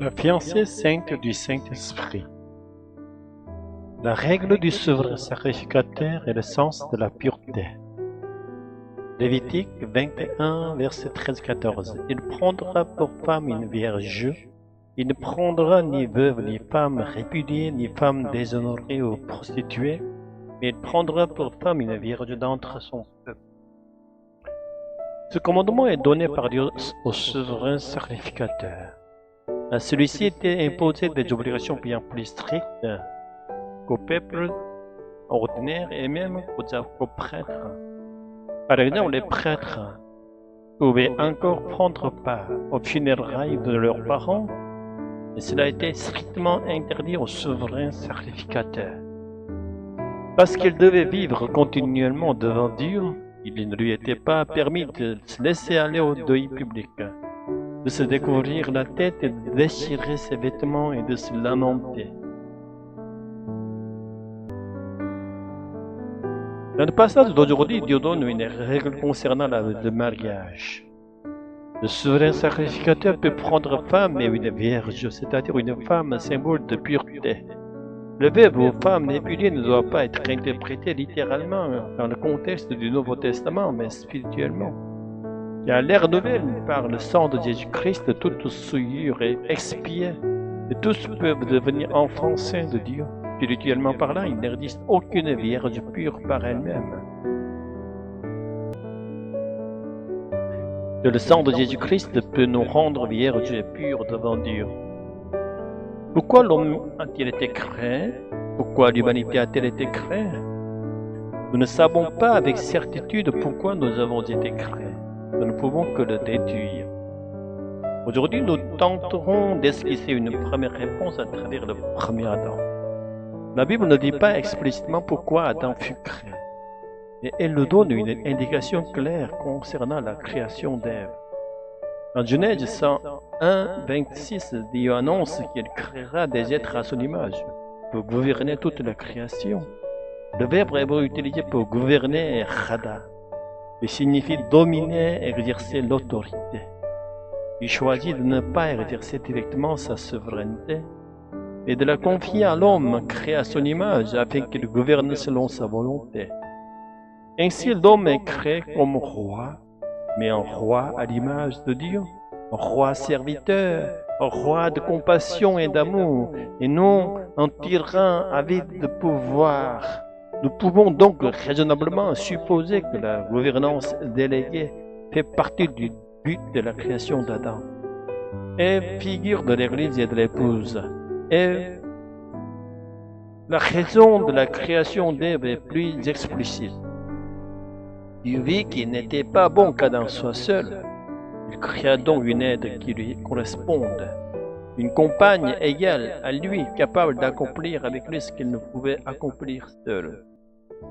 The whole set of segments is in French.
La fiancée sainte du Saint-Esprit. La règle du souverain sacrificateur est le sens de la pureté. Lévitique 21, verset 13-14. Il prendra pour femme une vierge. Il ne prendra ni veuve, ni femme répudiée, ni femme déshonorée ou prostituée, mais il prendra pour femme une vierge d'entre son peuple. Ce commandement est donné par Dieu au souverain sacrificateur. À celui-ci était imposé des obligations bien plus strictes qu'au peuple ordinaire et même aux prêtres. Par exemple, les prêtres pouvaient encore prendre part aux funérailles de leurs parents, et cela était strictement interdit aux souverains sacrificateurs. Parce qu'ils devaient vivre continuellement devant Dieu, il ne lui était pas permis de se laisser aller au deuil public, de se découvrir la tête et de déchirer ses vêtements et de se lamenter. Dans le passage d'aujourd'hui, Dieu donne une règle concernant le mariage. Le souverain sacrificateur peut prendre femme et une vierge, c'est-à-dire une femme symbole de pureté. Le verbe ou femme répudiée ne doit pas être interprété littéralement dans le contexte du Nouveau Testament, mais spirituellement. Car l'ère nouvelle, par le sang de Jésus-Christ, toute souillure est expiée, et tous peuvent devenir enfants saints de Dieu. Spirituellement parlant, il n'existe aucune vierge pure par elle-même. Le sang de Jésus-Christ peut nous rendre vierges et pures devant Dieu. Pourquoi l'homme a-t-il été créé? Pourquoi l'humanité a-t-elle été créée? Nous ne savons pas avec certitude pourquoi nous avons été créés. Nous ne pouvons que le déduire. Aujourd'hui, nous tenterons d'esquisser une première réponse à travers le premier Adam. La Bible ne dit pas explicitement pourquoi Adam fut créé, et elle nous donne une indication claire concernant la création d'Ève. En Genèse 101, 26, Dieu annonce qu'il créera des êtres à son image pour gouverner toute la création. Le verbe hébreu utilisé pour gouverner est chada, qui signifie dominer, exercer l'autorité. Il choisit de ne pas exercer directement sa souveraineté, et de la confier à l'homme créé à son image afin qu'il gouverne selon sa volonté. Ainsi, l'homme est créé comme roi, mais un roi à l'image de Dieu, un roi serviteur, un roi de compassion et d'amour, et non un tyran avide de pouvoir. Nous pouvons donc raisonnablement supposer que la gouvernance déléguée fait partie du but de la création d'Adam. Ève, figure de l'Église et de l'épouse. Et la raison de la création d'Ève est plus explicite. Dieu vit qu'il n'était pas bon qu'Adam soit seul. Il créa donc une aide qui lui corresponde, une compagne égale à lui, capable d'accomplir avec lui ce qu'il ne pouvait accomplir seul.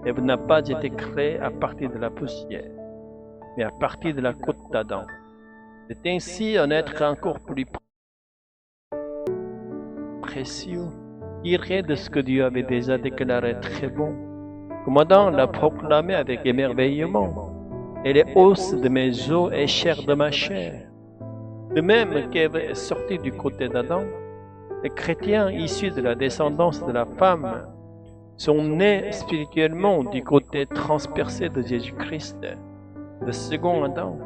Ève n'a pas été créée à partir de la poussière, mais à partir de la côte d'Adam. C'est ainsi un être encore plus précieux, tiré de ce que Dieu avait déjà déclaré très bon. Comme Adam l'a proclamé avec émerveillement. Elle est os de mes os et chair de ma chair. De même qu'Ève est sortie du côté d'Adam, les chrétiens issus de la descendance de la femme sont nés spirituellement du côté transpercé de Jésus-Christ, le second Adam,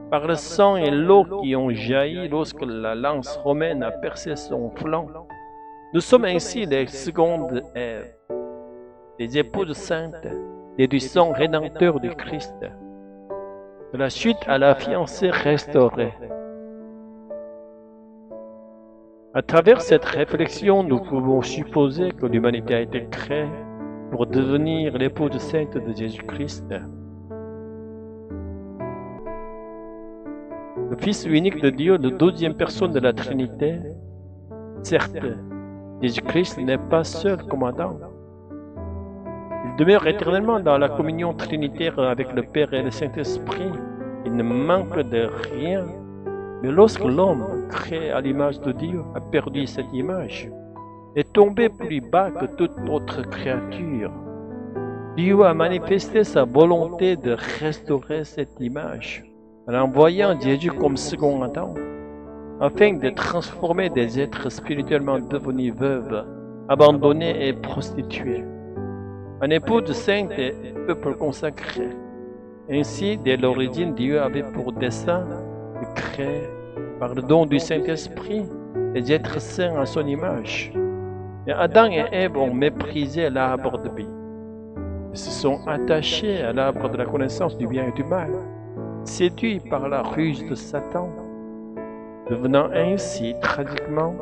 par le sang et l'eau qui ont jailli lorsque la lance romaine a percé son flanc. Nous sommes ainsi les secondes Ève, les épouses saintes et du sang rédempteur du Christ, de la suite à la fiancée restaurée. À travers cette réflexion, nous pouvons supposer que l'humanité a été créée pour devenir l'épouse sainte de Jésus-Christ. Le Fils unique de Dieu, la deuxième personne de la Trinité. Certes, Jésus-Christ n'est pas seul comme Adam. Il demeure éternellement dans la communion trinitaire avec le Père et le Saint-Esprit. Il ne manque de rien. Mais lorsque l'homme, créé à l'image de Dieu, a perdu cette image, est tombé plus bas que toute autre créature, Dieu a manifesté sa volonté de restaurer cette image en envoyant Jésus comme second Adam. afin de transformer des êtres spirituellement devenus veuves, abandonnés et prostitués, en épouse sainte et peuple consacré. Ainsi, dès l'origine, Dieu avait pour dessein de créer, par le don du Saint-Esprit, des êtres saints à son image. Mais Adam et Ève ont méprisé l'arbre de vie. Ils se sont attachés à l'arbre de la connaissance du bien et du mal, séduits par la ruse de Satan, devenant ainsi tragiquement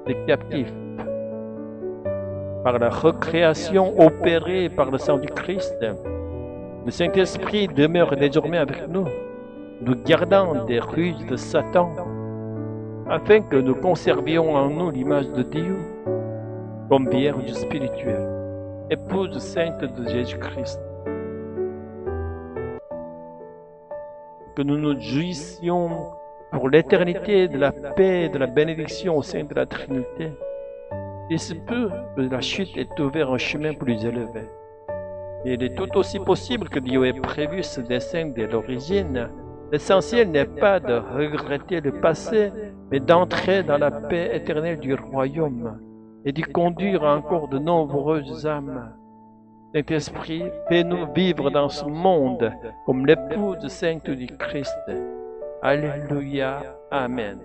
des captifs. Par la recréation opérée par le sang du Christ, le Saint-Esprit demeure désormais avec nous, nous gardant des ruses de Satan, afin que nous conservions en nous l'image de Dieu, comme Vierge spirituelle, épouse sainte de Jésus-Christ. Que nous nous jouissions pour l'éternité de la paix et de la bénédiction au sein de la Trinité. Il se peut que la chute ait ouvert un chemin plus élevé. Et il est tout aussi possible que Dieu ait prévu ce dessein dès l'origine. L'essentiel n'est pas de regretter le passé, mais d'entrer dans la paix éternelle du royaume et d'y conduire encore de nombreuses âmes. Saint-Esprit, fais-nous vivre dans ce monde comme l'épouse sainte du Christ. Alléluia. Amen.